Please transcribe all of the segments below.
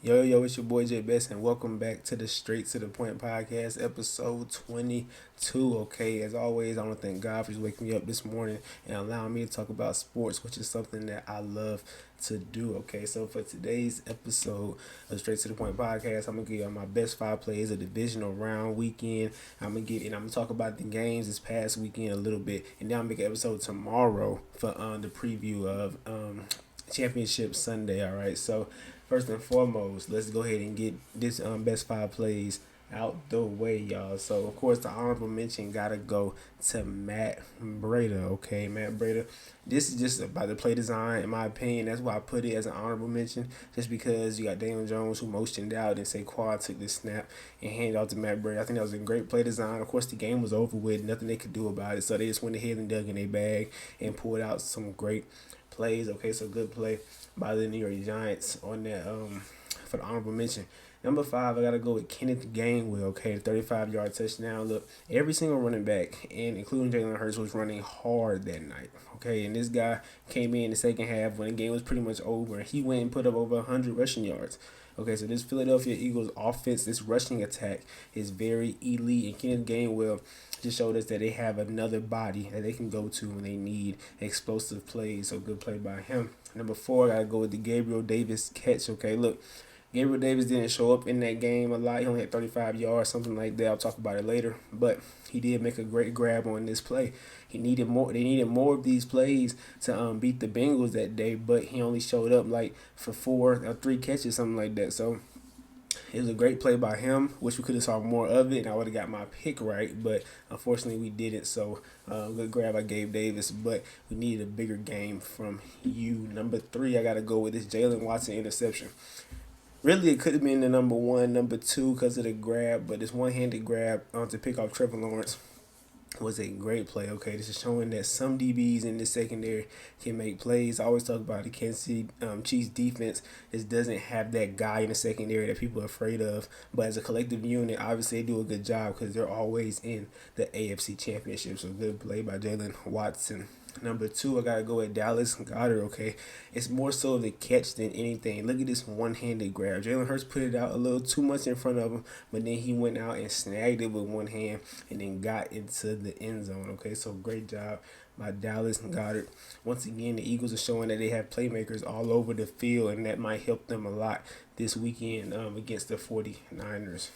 Yo, it's your boy Bess, and welcome back to the Straight to the Point podcast, episode 22. Okay, as always, I want to thank God for just waking me up this morning and allowing me to talk about sports, which is something that I love to do. Okay, so for today's episode of Straight to the Point podcast, I'm gonna give you my best five plays of divisional round weekend. I'm gonna talk about the games this past weekend a little bit, and then I'll make an episode tomorrow for the preview of Championship Sunday. All right, so first and foremost, let's go ahead and get this best five plays out the way, y'all. So of course, the honorable mention gotta go to Matt Breda. Okay, Matt Breda. This is just about the play design, in my opinion. That's why I put it as an honorable mention, just because you got Daniel Jones who motioned out and Saquon took the snap and handed out to Matt Breda. I think that was a great play design. Of course, the game was over with, nothing they could do about it, so they just went ahead and dug in their bag and pulled out some great plays. Okay, so good play by the New York Giants on that for the honorable mention. Number five, I gotta go with Kenneth Gainwell. Okay, 35-yard touchdown. Look, every single running back, and including Jalen Hurts, was running hard that night. Okay, and this guy came in the second half when the game was pretty much over. He went and put up over 100 rushing yards. Okay, so this Philadelphia Eagles offense, this rushing attack is very elite, and Kenneth Gainwell just showed us that they have another body that they can go to when they need explosive plays. So good play by him. Number four, I gotta go with the Gabriel Davis catch. Okay, look, Gabriel Davis didn't show up in that game a lot. He only had 35 yards, something like that. I'll talk about it later. But he did make a great grab on this play. He needed more. They needed more of these plays to beat the Bengals that day. But he only showed up like for four or three catches, something like that. So it was a great play by him. Wish we could have saw more of it, and I would have got my pick right. But unfortunately, we didn't. So good grab by Gabe Davis. But we needed a bigger game from you. Number three, I got to go with this Jalen Watson interception. Really, it could have been the number one, number two because of the grab, but this one-handed grab to pick off Trevor Lawrence was a great play. Okay, this is showing that some DBs in this secondary can make plays. I always talk about the Kansas City Chiefs defense. This doesn't have that guy in the secondary that people are afraid of, but as a collective unit, obviously they do a good job because they're always in the AFC Championship. So good play by Jalen Watson. Number two, I gotta go with Dallas Goedert. Okay, it's more so the catch than anything. Look at this one-handed grab. Jalen Hurts put it out a little too much in front of him, but then he went out and snagged it with one hand and then got into the end zone. Okay, so great job by Dallas Goedert. Once again, the Eagles are showing that they have playmakers all over the field, and that might help them a lot this weekend against the 49ers.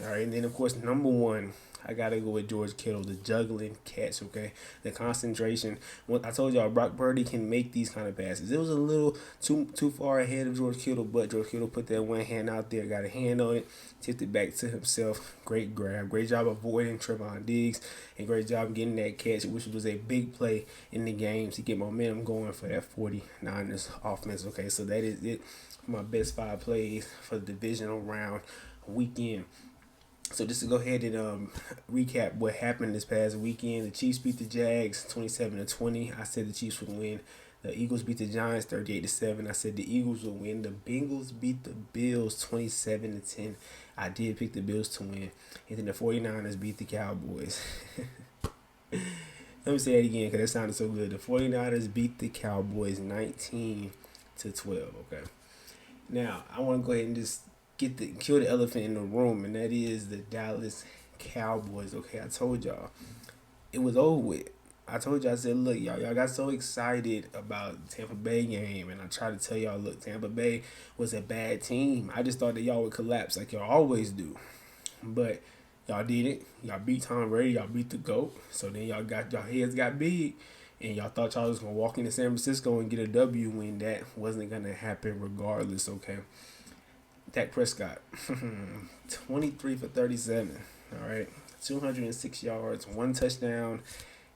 All right, and then of course number one, I gotta go with George Kittle, the juggling catch. Okay, the concentration. When I told y'all Brock Purdy can make these kind of passes. It was a little too far ahead of George Kittle, but George Kittle put that one hand out there, got a hand on it, tipped it back to himself. Great grab, great job avoiding Trevon Diggs, and great job getting that catch, which was a big play in the game to get momentum going for that 49ers offense. Okay, so that is it for my best five plays for the divisional round weekend. So just to go ahead and recap what happened this past weekend, the Chiefs beat the Jags 27-20. I said the Chiefs would win. The Eagles beat the Giants 38-7. I said the Eagles would win. The Bengals beat the Bills 27-10. I did pick the Bills to win. And then the 49ers beat the Cowboys. Let me say that again because that sounded so good. The 49ers beat the Cowboys 19-12. Okay. Now, I want to go ahead and just kill the elephant in the room, and that is the Dallas Cowboys. Okay, I told y'all it was over with. I told y'all, I said, look, y'all got so excited about the Tampa Bay game, and I tried to tell y'all, look, Tampa Bay was a bad team. I just thought that y'all would collapse like y'all always do, but y'all did it. Y'all beat Tom Brady. Y'all beat the GOAT. So then y'all heads got big, and y'all thought y'all was gonna walk into San Francisco and get a W when that wasn't gonna happen regardless. Okay. Dak Prescott, 23 for 37. All right, 206 yards, one touchdown.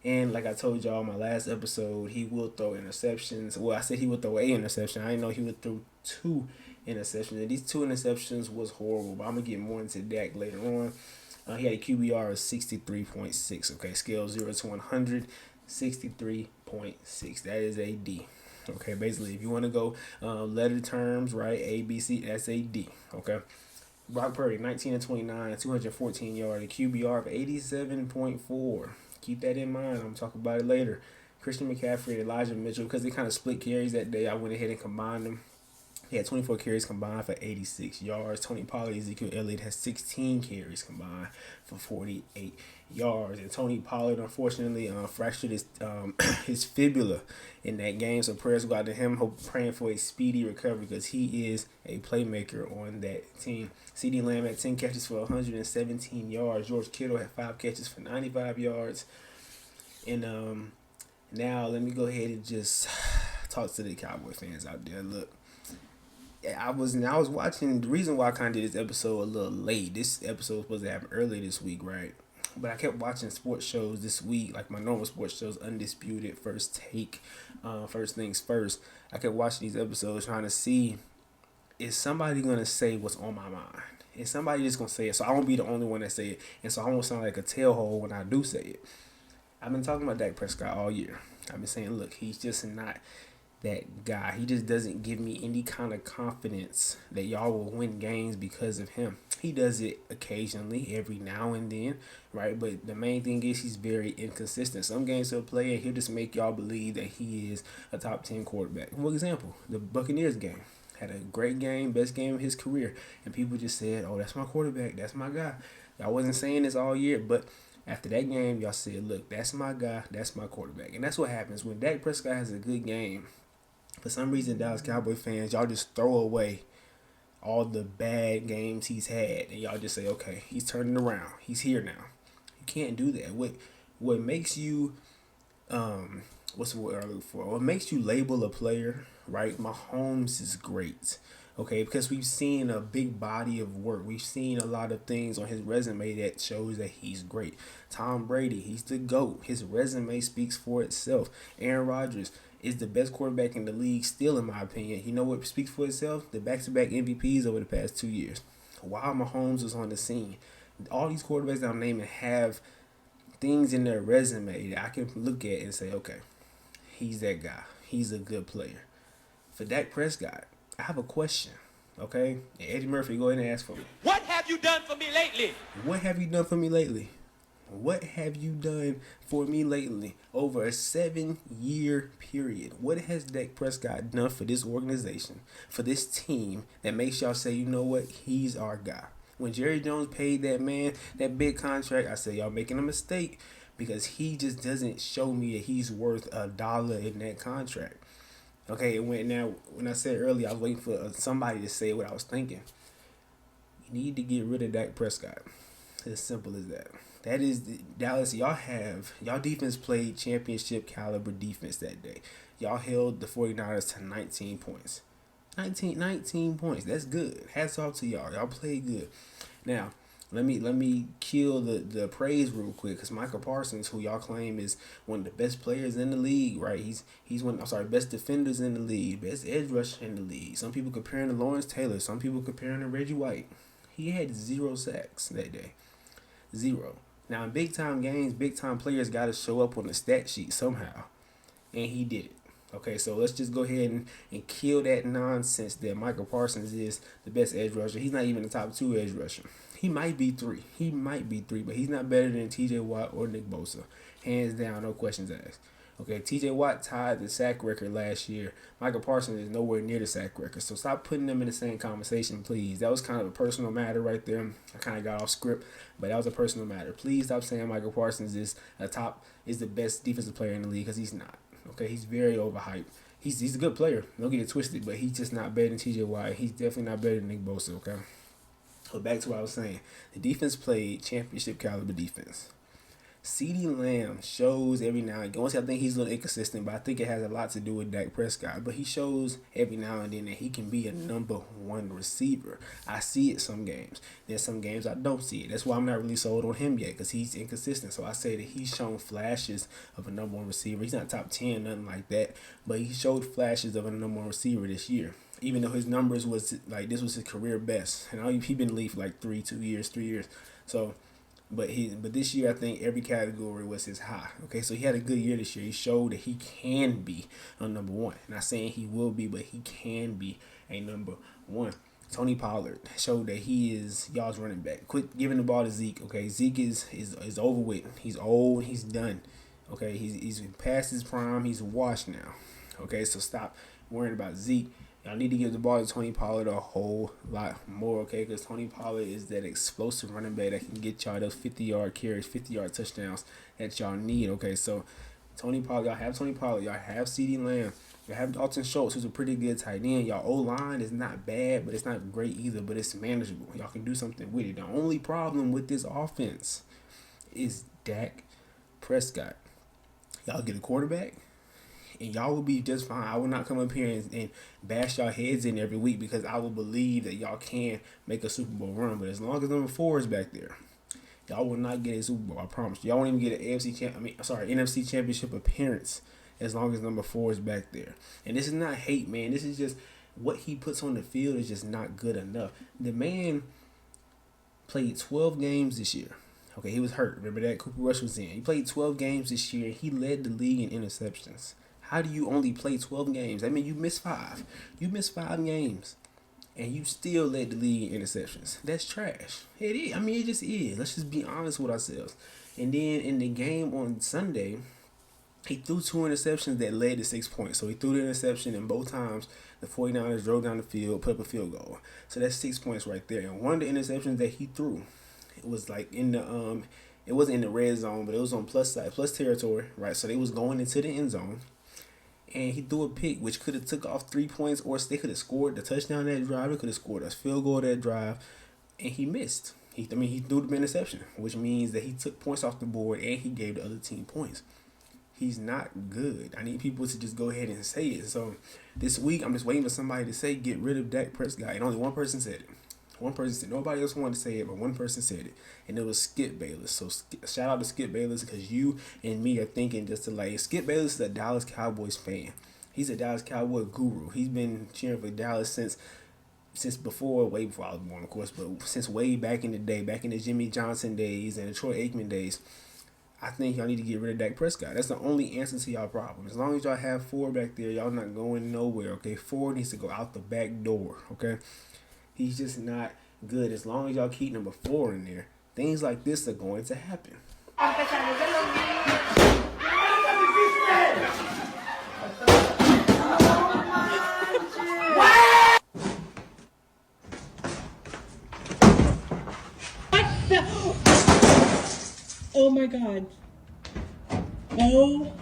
And like I told y'all in my last episode, he will throw interceptions. Well, I said he would throw a interception. I didn't know he would throw two interceptions. And these two interceptions was horrible. But I'm going to get more into Dak later on. He had a QBR of 63.6. Okay, scale 0 to 100, 63.6. That is a D. Okay, basically, if you want to go letter terms, right, A, B, C, that's a D. Okay. Brock Purdy, 19-29, 214 yards, a QBR of 87.4. Keep that in mind. I'm going to talk about it later. Christian McCaffrey and Elijah Mitchell, because they kind of split carries that day, I went ahead and combined them. He had 24 carries combined for 86 yards. Tony Pollard, Ezekiel Elliott has 16 carries combined for 48 yards. And Tony Pollard, unfortunately, fractured his his fibula in that game. So prayers go out to him. Praying for a speedy recovery because he is a playmaker on that team. CeeDee Lamb had 10 catches for 117 yards. George Kittle had 5 catches for 95 yards. And now let me go ahead and just talk to the Cowboy fans out there. Look, I was watching. The reason why I kind of did this episode a little late. This episode was supposed to happen earlier this week, right? But I kept watching sports shows this week, like my normal sports shows, Undisputed, First Take, First Things First. I kept watching these episodes trying to see, is somebody gonna say what's on my mind? Is somebody just gonna say it? So I won't be the only one that say it, and so I won't sound like a tailhole when I do say it. I've been talking about Dak Prescott all year. I've been saying, look, he's just not that guy. He just doesn't give me any kind of confidence that y'all will win games because of him. He does it occasionally, every now and then, right? But the main thing is he's very inconsistent. Some games he'll play and he'll just make y'all believe that he is a top 10 quarterback. For example, the Buccaneers game. Had a great game, best game of his career. And people just said, oh, that's my quarterback. That's my guy. Y'all wasn't saying this all year, but after that game, y'all said, look, that's my guy. That's my quarterback. And that's what happens when Dak Prescott has a good game. For some reason, Dallas Cowboy fans, y'all just throw away all the bad games he's had, and y'all just say, okay, he's turning around. He's here now. You can't do that. What makes you, what's the word I look for? What makes you label a player, right? Mahomes is great, okay, because we've seen a big body of work. We've seen a lot of things on his resume that shows that he's great. Tom Brady, he's the GOAT. His resume speaks for itself. Aaron Rodgers is the best quarterback in the league still, in my opinion. You know what speaks for itself? The back-to-back MVPs over the past 2 years. While Mahomes was on the scene, all these quarterbacks that I'm naming have things in their resume that I can look at and say, okay, he's that guy. He's a good player. For Dak Prescott, I have a question, okay? And Eddie Murphy, go ahead and ask for me. What have you done for me lately? What have you done for me lately? What have you done for me lately? Over a 7-year period, what has Dak Prescott done for this organization, for this team, that makes y'all say, you know what, he's our guy? When Jerry Jones paid that man that big contract, I said, y'all making a mistake, because he just doesn't show me that he's worth $1 in that contract. Okay, when I said earlier, I was waiting for somebody to say what I was thinking. You need to get rid of Dak Prescott. As simple as that. That is Dallas. Y'all defense played championship caliber defense that day. Y'all held the 49ers to 19 points. 19 points. That's good. Hats off to y'all. Y'all played good. Now, let me kill the praise real quick, because Michael Parsons, who y'all claim is one of the best players in the league, right? He's best defenders in the league, best edge rusher in the league. Some people comparing to Lawrence Taylor. Some people comparing to Reggie White. He had 0 sacks that day. 0. Now, in big-time games, big-time players got to show up on the stat sheet somehow. And he did it. Okay, so let's just go ahead and kill that nonsense that Michael Parsons is the best edge rusher. He's not even the top 2 edge rusher. He might be 3. But he's not better than TJ Watt or Nick Bosa. Hands down, no questions asked. Okay, TJ Watt tied the sack record last year. Michael Parsons is nowhere near the sack record. So stop putting them in the same conversation, please. That was kind of a personal matter right there. I kind of got off script, but that was a personal matter. Please stop saying Michael Parsons is the best defensive player in the league, because he's not. Okay, he's very overhyped. He's a good player. Don't get it twisted, but he's just not better than TJ Watt. He's definitely not better than Nick Bosa, okay? So back to what I was saying. The defense played championship caliber defense. CeeDee Lamb shows every now and again. Honestly, I think he's a little inconsistent, but I think it has a lot to do with Dak Prescott. But he shows every now and then that he can be a number 1 receiver. I see it some games. There's some games I don't see it. That's why I'm not really sold on him yet, because he's inconsistent. So I say that he's shown flashes of a number 1 receiver. He's not top 10, nothing like that, but he showed flashes of a number 1 receiver this year. Even though his numbers was like, this was his career best, and he's been in the league for like 3 years. So. But this year, I think every category was his high. Okay, so he had a good year this year. He showed that he can be a number 1. Not saying he will be, but he can be a number 1. Tony Pollard showed that he is y'all's running back. Quit giving the ball to Zeke. Okay, Zeke is over with. He's old. He's done. Okay, he's past his prime. He's washed now. Okay, so stop worrying about Zeke Y'all need to give the ball to Tony Pollard a whole lot more, okay? Because Tony Pollard is that explosive running back that can get y'all those 50-yard carries, 50-yard touchdowns that y'all need, okay? So Tony Pollard, y'all have Tony Pollard, y'all have CeeDee Lamb, y'all have Dalton Schultz, who's a pretty good tight end. Y'all O-line is not bad, but it's not great either, but it's manageable. Y'all can do something with it. The only problem with this offense is Dak Prescott. Y'all get a quarterback, and y'all will be just fine. I will not come up here and bash y'all heads in every week because I will believe that y'all can make a Super Bowl run. But as long as number 4 is back there, y'all will not get a Super Bowl. I promise. Y'all won't even get an NFC Championship appearance as long as number 4 is back there. And this is not hate, man. This is just what he puts on the field is just not good enough. The man played 12 games this year. Okay, he was hurt. Remember that? Cooper Rush was in. He played 12 games this year. He led the league in interceptions. How do you only play 12 games? I mean, you missed 5. You missed 5 games, and you still led the league in interceptions. That's trash. It is. I mean, it just is. Let's just be honest with ourselves. And then in the game on Sunday, he threw 2 interceptions that led to 6 points. So he threw the interception, and both times the 49ers drove down the field, put up a field goal. So that's 6 points right there. And one of the interceptions that he threw, it was like in the it wasn't in the red zone, but it was on plus territory, right? So they was going into the end zone. And he threw a pick, which could have took off 3 points, or they could have scored the touchdown that drive. They could have scored a field goal that drive, and he missed. He threw the interception, which means that he took points off the board and he gave the other team points. He's not good. I need people to just go ahead and say it. So this week, I'm just waiting for somebody to say get rid of Dak Prescott, and only one person said it. One person said, nobody else wanted to say it, but one person said it, and it was Skip Bayless. So shout out to Skip Bayless because you and me are thinking just to like, Skip Bayless is a Dallas Cowboys fan. He's a Dallas Cowboy guru. He's been cheering for Dallas since way before I was born, of course, but since way back in the day, back in the Jimmy Johnson days and the Troy Aikman days. I think y'all need to get rid of Dak Prescott. That's the only answer to y'all problem. As long as y'all have 4 back there, y'all not going nowhere, okay? 4 needs to go out the back door, okay? He's just not good. As long as y'all keep number 4 in there, things like this are going to happen. Oh my God. Oh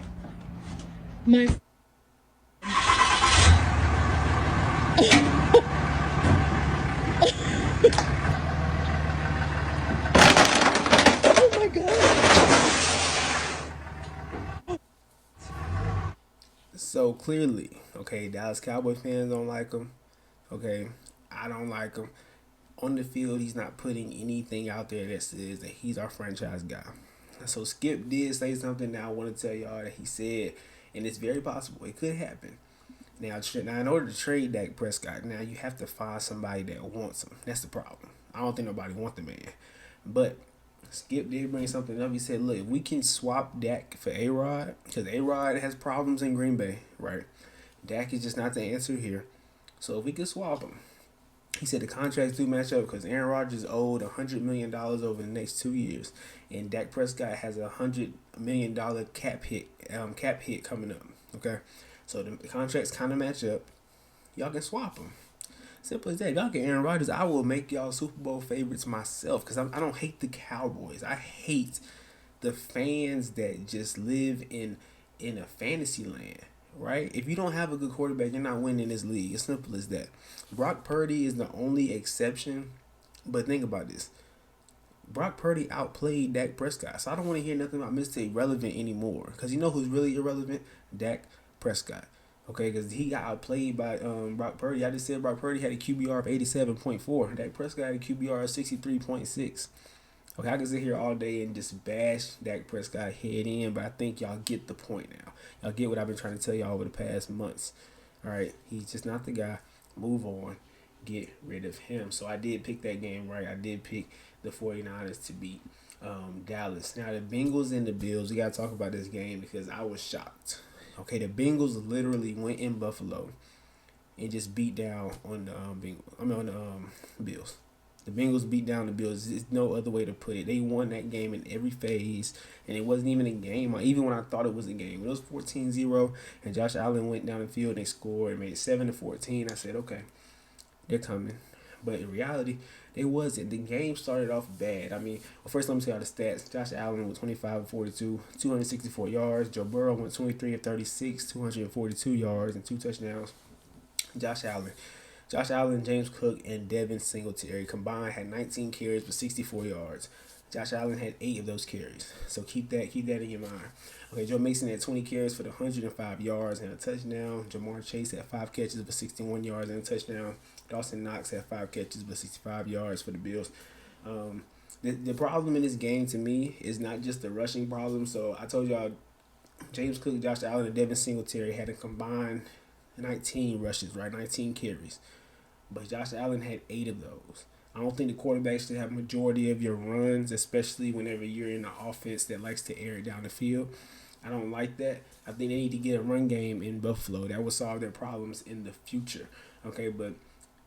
my. Oh my God. So clearly, okay, Dallas Cowboy fans don't like him. Okay, I don't like him. On the field, he's not putting anything out there that says that he's our franchise guy. So Skip did say something that I want to tell y'all that he said, and it's very possible. It could happen. Now, in order to trade Dak Prescott, now you have to find somebody that wants him. That's the problem. I don't think nobody wants the man. But Skip did bring something up. He said, look, if we can swap Dak for A-Rod, because A-Rod has problems in Green Bay, right? Dak is just not the answer here. So if we could swap him, he said the contracts do match up because Aaron Rodgers owed $100 million over the next 2 years, and Dak Prescott has a $100 million cap hit coming up. Okay, so the contracts kind of match up. Y'all can swap them. Simple as that. If y'all get Aaron Rodgers, I will make y'all Super Bowl favorites myself because I don't hate the Cowboys. I hate the fans that just live in a fantasy land. Right? If you don't have a good quarterback, you're not winning this league. As simple as that. Brock Purdy is the only exception. But think about this. Brock Purdy outplayed Dak Prescott. So I don't want to hear nothing about Mr. Irrelevant anymore. Because you know who's really irrelevant? Dak Prescott. Okay, because he got outplayed by Brock Purdy. I just said Brock Purdy had a QBR of 87.4. Dak Prescott had a QBR of 63.6. Okay, I can sit here all day and just bash Dak Prescott head in, but I think y'all get the point now. Y'all get what I've been trying to tell y'all over the past months. All right, he's just not the guy. Move on. Get rid of him. So I did pick that game right. I did pick the 49ers to beat Dallas. Now, the Bengals and the Bills, we got to talk about this game because I was shocked. Okay, the Bengals literally went in Buffalo and just beat down on the Bills. The Bengals beat down the Bills. There's no other way to put it. They won that game in every phase, and it wasn't even a game. Even when I thought it was a game, when it was 14-0, and Josh Allen went down the field and they scored and made it 7-14. I said, okay, they're coming. But in reality, they wasn't. The game started off bad. First let me tell you the stats. Josh Allen went 25-42, 264 yards. Joe Burrow went 23-36, 242 yards and 2 touchdowns. Josh Allen, James Cook, and Devin Singletary combined had 19 carries for 64 yards. Josh Allen had 8 of those carries. So keep that in your mind. Okay, Joe Mixon had 20 carries for the 105 yards and a touchdown. Jamar Chase had 5 catches for 61 yards and a touchdown. Dawson Knox had 5 catches for 65 yards for the Bills. The problem in this game to me is not just the rushing problem. So I told y'all James Cook, Josh Allen, and Devin Singletary had a combined 19 rushes, right? 19 carries. But Josh Allen had 8 of those. I don't think the quarterback should have majority of your runs, especially whenever you're in an offense that likes to air it down the field. I don't like that. I think they need to get a run game in Buffalo. That will solve their problems in the future. Okay, but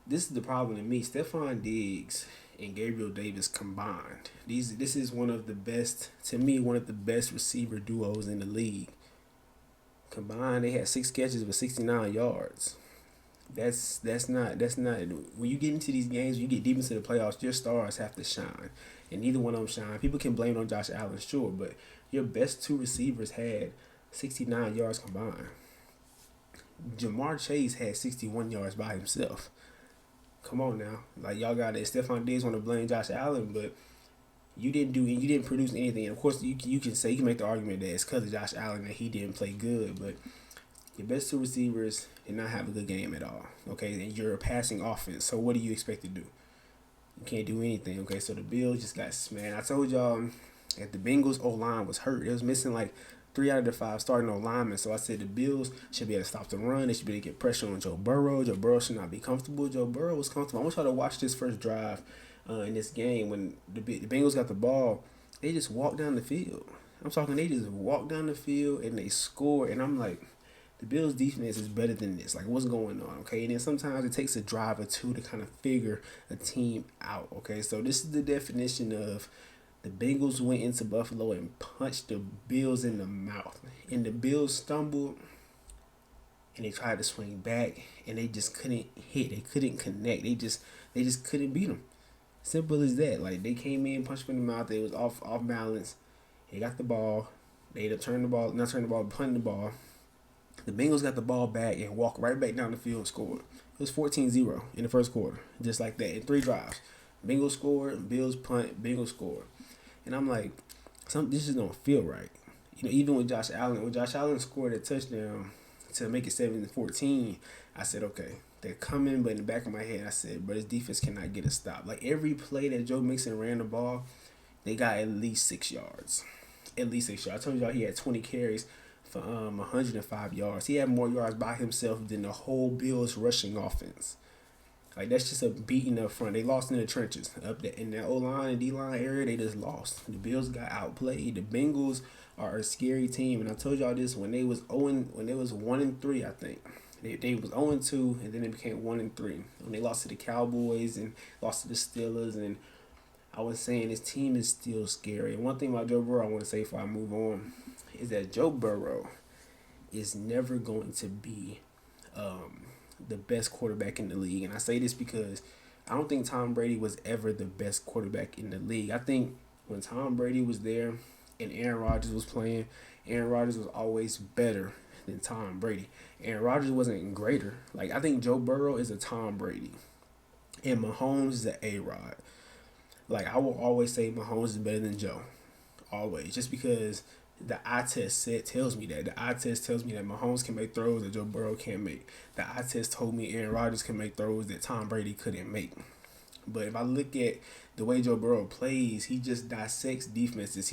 this is the problem to me. Stephon Diggs and Gabriel Davis combined. This is one of the best, to me, one of the best receiver duos in the league. Combined, they had 6 catches for 69 yards. That's not when you get into these games, you get deep into the playoffs, your stars have to shine. And neither one of them shine. People can blame it on Josh Allen, sure, but your best 2 receivers had 69 yards combined. Jamar Chase had 61 yards by himself. Come on now. Like, y'all got it. Stephon Diggs want to blame Josh Allen, but you didn't produce anything. And of course, you can make the argument that it's because of Josh Allen that he didn't play good, but your best 2 receivers did not have a good game at all. Okay, and you're a passing offense. So what do you expect to do? You can't do anything. Okay, so the Bills just got smashed. I told y'all that the Bengals O-line was hurt. It was missing like 3 out of the 5 starting O-linemen. So I said the Bills should be able to stop the run. They should be able to get pressure on Joe Burrow. Joe Burrow should not be comfortable. Joe Burrow was comfortable. I want y'all to watch this first drive in this game when the Bengals got the ball. They just walked down the field. I'm talking, they just walked down the field and they scored. And I'm like, the Bills' defense is better than this. Like, what's going on, okay? And then sometimes it takes a drive or 2 to kind of figure a team out, okay? So this is the definition of the Bengals went into Buffalo and punched the Bills in the mouth. And the Bills stumbled, and they tried to swing back, and they just couldn't hit. They couldn't connect. They just couldn't beat them. Simple as that. Like, they came in, punched them in the mouth. They was off balance. They got the ball. They ended up punting the ball. The Bengals got the ball back and walked right back down the field and scored. It was 14-0 in the first quarter, just like that, in 3 drives. Bengals scored, Bills punt, Bengals scored. And I'm like, this just don't feel right. Even with Josh Allen, when Josh Allen scored a touchdown to make it 7-14, I said, okay, they're coming, but in the back of my head, I said, but his defense cannot get a stop. Like, every play that Joe Mixon ran the ball, they got at least 6 yards. At least 6 yards. I told y'all he had 20 carries for 105 yards. He had more yards by himself than the whole Bills rushing offense. Like, that's just a beating up front. They lost in the trenches. Up there in that O-line and D-line area, they just lost. The Bills got outplayed. The Bengals are a scary team. And I told y'all this when they was 1-3, I think. They was 0-2, and then they became 1-3. When they lost to the Cowboys and lost to the Steelers, and I was saying this team is still scary. And one thing about Joe Burrow I want to say before I move on is that Joe Burrow is never going to be the best quarterback in the league. And I say this because I don't think Tom Brady was ever the best quarterback in the league. I think when Tom Brady was there and Aaron Rodgers was playing, Aaron Rodgers was always better than Tom Brady. Aaron Rodgers wasn't greater. Like, I think Joe Burrow is a Tom Brady and Mahomes is an A-Rod. Like, I will always say Mahomes is better than Joe. Always. Just because the eye test tells me that. The eye test tells me that Mahomes can make throws that Joe Burrow can't make. The eye test told me Aaron Rodgers can make throws that Tom Brady couldn't make. But if I look at the way Joe Burrow plays, he just dissects defenses.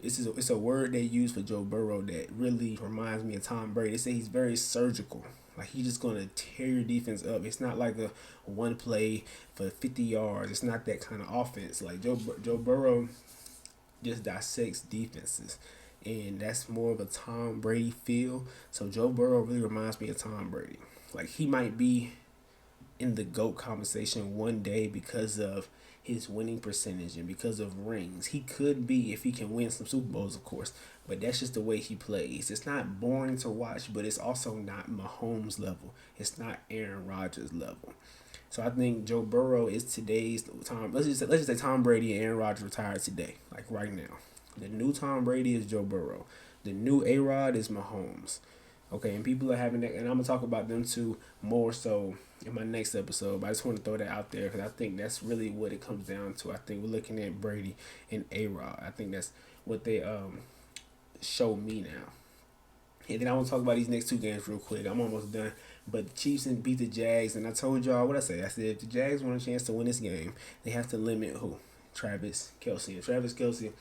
It's a word they use for Joe Burrow that really reminds me of Tom Brady. They say he's very surgical. Like, he's just going to tear your defense up. It's not like a one play for 50 yards. It's not that kind of offense. Like, Joe Burrow just dissects defenses. And that's more of a Tom Brady feel. So Joe Burrow really reminds me of Tom Brady. Like, he might be in the GOAT conversation one day because of his winning percentage and because of rings. He could be if he can win some Super Bowls, of course, but that's just the way he plays. It's not boring to watch, but it's also not Mahomes level. It's not Aaron Rodgers level. So I think Joe Burrow is today's Tom. Let's just say Tom Brady and Aaron Rodgers retired today, like right now. The new Tom Brady is Joe Burrow. The new A-Rod is Mahomes. Okay, and people are having that, and I'm gonna talk about them too more so in my next episode. But I just want to throw that out there because I think that's really what it comes down to. I think we're looking at Brady and A-Rod. I think that's what they show me now. And then I want to talk about these next two games real quick. I'm almost done. But the Chiefs beat the Jags, and I told y'all what I said. I said if the Jags want a chance to win this game, they have to limit who? Travis Kelce. And Travis Kelce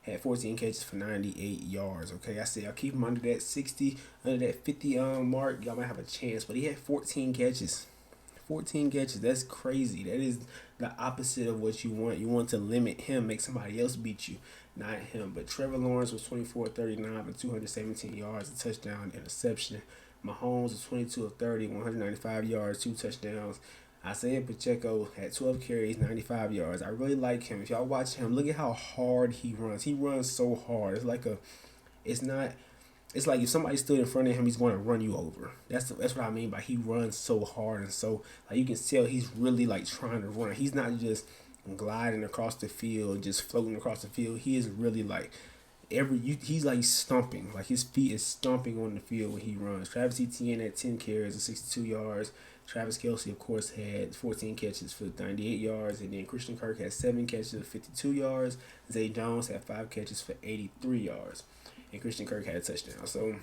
had 14 catches for 98 yards. Okay, I said I'll keep him under that 60, under that 50 mark. Y'all might have a chance, but he had 14 catches. 14 catches. That's crazy. That is the opposite of what you want. You want to limit him, make somebody else beat you, not him. But Trevor Lawrence was 24-39 for 217 yards, a touchdown, interception. Mahomes was 22 of 30, 195 yards, 2 touchdowns. Isaiah Pacheco had 12 carries, 95 yards. I really like him. If y'all watch him, look at how hard he runs. He runs so hard. It's like if somebody stood in front of him, he's going to run you over. That's what I mean by he runs so hard and so like you can tell he's really like trying to run. He's not just gliding across the field, just floating across the field. He is really like he's like stomping, like his feet is stomping on the field when he runs. Travis Etienne had 10 carries and 62 yards. Travis Kelce, of course, had 14 catches for 98 yards, and then Christian Kirk had 7 catches for 52 yards. Zay Jones had 5 catches for 83 yards, and Christian Kirk had a touchdown. So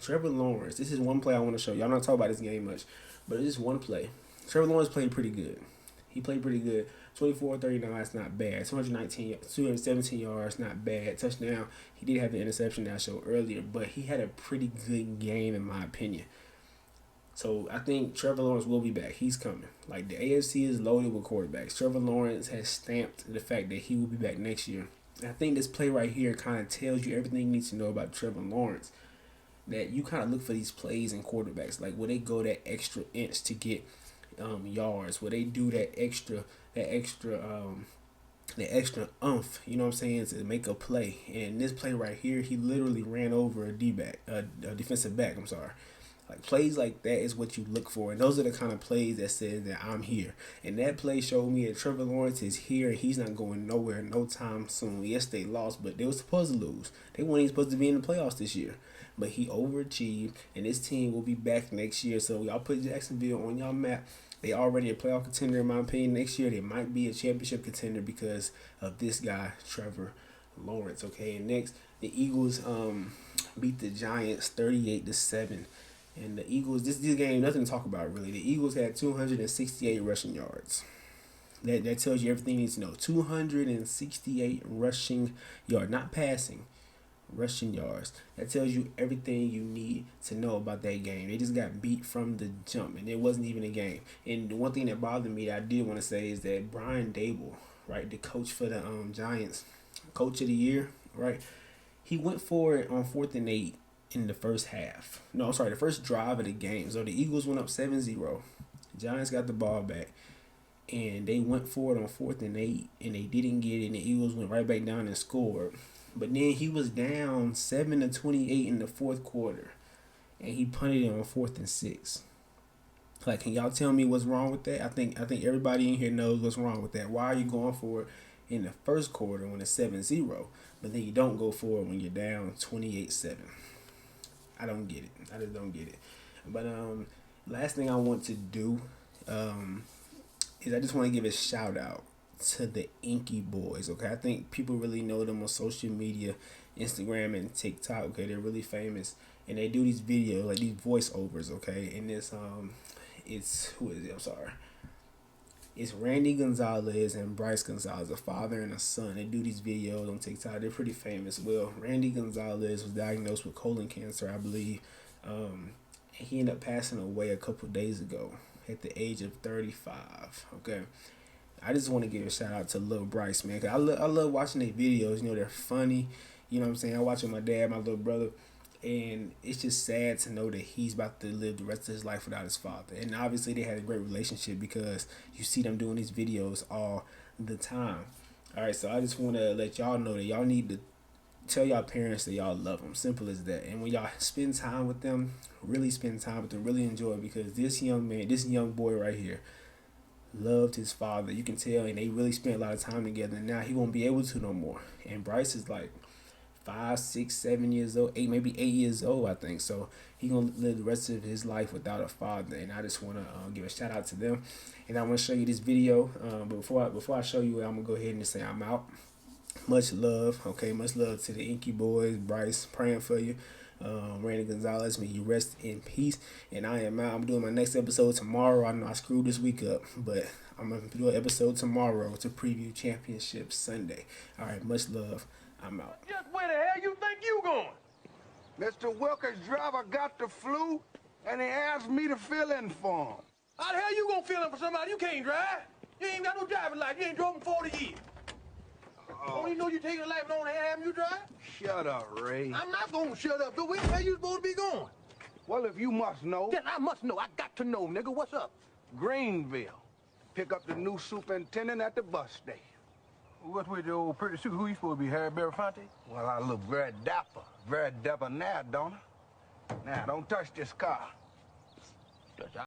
Trevor Lawrence, this is one play I want to show you. I'm not talking about this game much, but it's just one play. Trevor Lawrence played pretty good. He played pretty good. 24-39 is not bad. 217 yards, not bad. Touchdown. He did have the interception that I showed earlier, but he had a pretty good game in my opinion. So I think Trevor Lawrence will be back. He's coming. Like the AFC is loaded with quarterbacks. Trevor Lawrence has stamped the fact that he will be back next year. And I think this play right here kind of tells you everything you need to know about Trevor Lawrence. That you kind of look for these plays in quarterbacks. Like will they go that extra inch to get yards? Will they do that extra oomph, you know what I'm saying, to make a play? And this play right here, he literally ran over a defensive back, I'm sorry. Like plays like that is what you look for, and those are the kind of plays that says that I'm here. And that play showed me that Trevor Lawrence is here. He's not going nowhere no time soon. Yes, they lost, but they were supposed to lose. They weren't even supposed to be in the playoffs this year, but he overachieved, and this team will be back next year. So y'all put Jacksonville on y'all map. They already a playoff contender in my opinion. Next year they might be a championship contender because of this guy Trevor Lawrence. Okay, and next the Eagles beat the Giants 38-7. And the Eagles, this game, nothing to talk about really. The Eagles had 268 rushing yards. That tells you everything you need to know. 268 rushing yards, not passing, rushing yards. That tells you everything you need to know about that game. They just got beat from the jump, and it wasn't even a game. And the one thing that bothered me that I did want to say is that Brian Dable, right, the coach for the Giants, coach of the year, right, he went for it on 4th and 8. In the first half. No, I'm sorry, the first drive of the game. So the Eagles went up 7-0. The Giants got the ball back. And they went for it on 4th and 8. And they didn't get it. And the Eagles went right back down and scored. But then he was down 7-28 in the fourth quarter. And he punted it on 4th and 6. Like, can y'all tell me what's wrong with that? I think everybody in here knows what's wrong with that. Why are you going for it in the first quarter when it's 7-0, but then you don't go for it when you're down 28-7? I don't get it. I just don't get it. But last thing I want to do is I just want to give a shout out to the EnkyBoyz. Okay, I think people really know them on social media, Instagram and TikTok. Okay, they're really famous, and they do these videos, like these voiceovers. Okay, and it's who is it? I'm sorry. It's Randy Gonzalez and Bryce Gonzalez, a father and a son. They do these videos on TikTok. They're pretty famous. Well, Randy Gonzalez was diagnosed with colon cancer, I believe. He ended up passing away a couple days ago at the age of 35. Okay. I just want to give a shout out to little Bryce, man. Cause I love watching their videos. You know, they're funny. You know what I'm saying? I watch with my dad, my little brother. And it's just sad to know that he's about to live the rest of his life without his father. And obviously they had a great relationship because you see them doing these videos all the time. All right, so I just want to let y'all know that y'all need to tell y'all parents that y'all love them. Simple as that. And when y'all spend time with them, really spend time with them, really enjoy it, because this young man, this young boy right here, loved his father. You can tell, and they really spent a lot of time together. And now he won't be able to no more. And Bryce is like 5, 6, 7 years old, maybe 8 years old, I think. So he gonna live the rest of his life without a father. And I just wanna give a shout out to them. And I want to show you this video. But before I show you it, I'm gonna go ahead and just say I'm out. Much love, okay? Much love to the EnkyBoyz. Bryce, praying for you. Randy Gonzalez, may you rest in peace. And I am out. I'm doing my next episode tomorrow. I know I screwed this week up, but I'm going to do an episode tomorrow to preview Championship Sunday. All right, much love. I'm out. Just where the hell you think you going? Mr. Wilkers' driver got the flu, and he asked me to fill in for him. How the hell you gonna fill in for somebody you can't drive? You ain't got no driving license. You ain't drove in 40 years. Don't you know you taking a life and don't have you drive? Shut up, Ray. I'm not gonna shut up. So where the hell you supposed to be going? Well, if you must know, Then I must know. I got to know, nigga. What's up? Greenville. Pick up the new superintendent at the bus station. What's with the old pretty suit? Who you supposed to be, Harry Belafonte? Well, I look very dapper now, don't I? Now, don't touch this car.